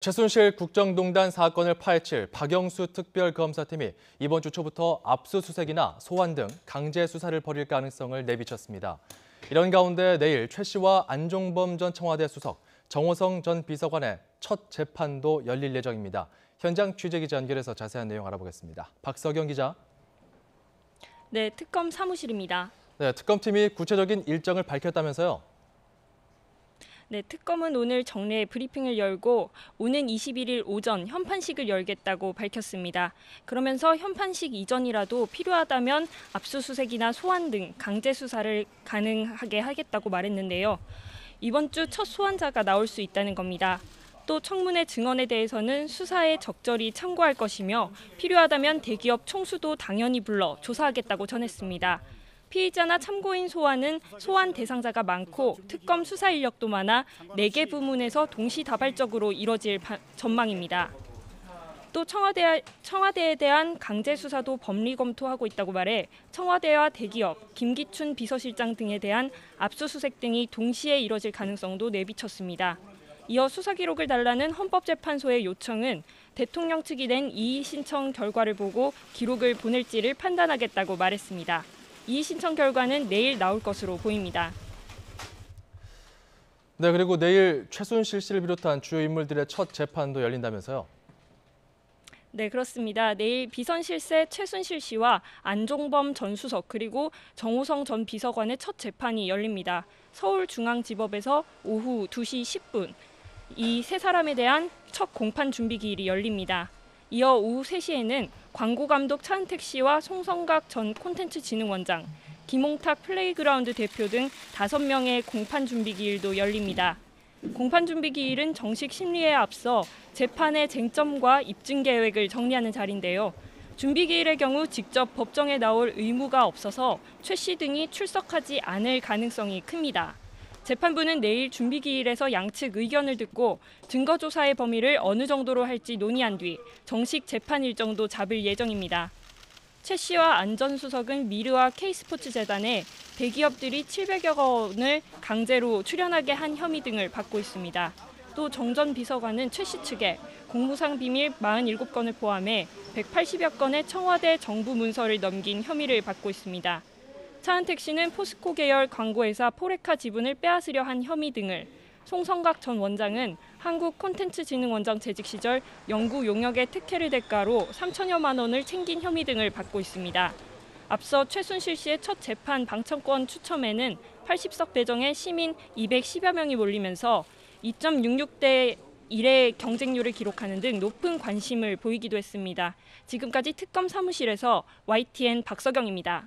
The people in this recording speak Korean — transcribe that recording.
최순실 국정농단 사건을 파헤칠 박영수 특별검사팀이 이번 주 초부터 압수수색이나 소환 등 강제 수사를 벌일 가능성을 내비쳤습니다. 이런 가운데 내일 최 씨와 안종범 전 청와대 수석, 정호성 전 비서관의 첫 재판도 열릴 예정입니다. 현장 취재기자 연결해서 자세한 내용 알아보겠습니다. 박서경 기자. 네, 특검 사무실입니다. 네, 특검팀이 구체적인 일정을 밝혔다면서요? 네, 특검은 오늘 정례 브리핑을 열고 오는 21일 오전 현판식을 열겠다고 밝혔습니다. 그러면서 현판식 이전이라도 필요하다면 압수수색이나 소환 등 강제 수사를 가능하게 하겠다고 말했는데요. 이번 주 첫 소환자가 나올 수 있다는 겁니다. 또 청문회 증언에 대해서는 수사에 적절히 참고할 것이며 필요하다면 대기업 총수도 당연히 불러 조사하겠다고 전했습니다. 피의자나 참고인 소환은 소환 대상자가 많고 특검 수사 인력도 많아 4개 부문에서 동시다발적으로 이뤄질 전망입니다. 또 청와대에 대한 강제 수사도 법리 검토하고 있다고 말해 청와대와 대기업, 김기춘 비서실장 등에 대한 압수수색 등이 동시에 이뤄질 가능성도 내비쳤습니다. 이어 수사 기록을 달라는 헌법재판소의 요청은 대통령 측이 낸 이의 신청 결과를 보고 기록을 보낼지를 판단하겠다고 말했습니다. 이의 신청 결과는 내일 나올 것으로 보입니다. 네, 그리고 내일 최순실 씨를 비롯한 주요 인물들의 첫 재판도 열린다면서요? 네, 그렇습니다. 내일 비선실세 최순실 씨와 안종범 전 수석 그리고 정호성 전 비서관의 첫 재판이 열립니다. 서울중앙지법에서 오후 2시 10분 이 세 사람에 대한 첫 공판 준비 기일이 열립니다. 이어 오후 3시에는 광고감독 차은택 씨와 송성각 전 콘텐츠진흥원장, 김홍탁 플레이그라운드 대표 등 5명의 공판 준비 기일도 열립니다. 공판 준비 기일은 정식 심리에 앞서 재판의 쟁점과 입증 계획을 정리하는 자리인데요. 준비 기일의 경우 직접 법정에 나올 의무가 없어서 최 씨 등이 출석하지 않을 가능성이 큽니다. 재판부는 내일 준비 기일에서 양측 의견을 듣고 증거 조사의 범위를 어느 정도로 할지 논의한 뒤 정식 재판 일정도 잡을 예정입니다. 최 씨와 안 전 수석은 미르와 K스포츠재단에 대기업들이 700여 원을 강제로 출연하게 한 혐의 등을 받고 있습니다. 또 정 전 비서관은 최 씨 측에 공무상 비밀 47건을 포함해 180여 건의 청와대 정부 문서를 넘긴 혐의를 받고 있습니다. 차은택 씨는 포스코 계열 광고회사 포레카 지분을 빼앗으려 한 혐의 등을, 송성각 전 원장은 한국 콘텐츠진흥원장 재직 시절 연구 용역의 특혜를 대가로 3천여만 원을 챙긴 혐의 등을 받고 있습니다. 앞서 최순실 씨의 첫 재판 방청권 추첨에는 80석 배정에 시민 210여 명이 몰리면서 2.66대 1의 경쟁률을 기록하는 등 높은 관심을 보이기도 했습니다. 지금까지 특검 사무실에서 YTN 박서경입니다.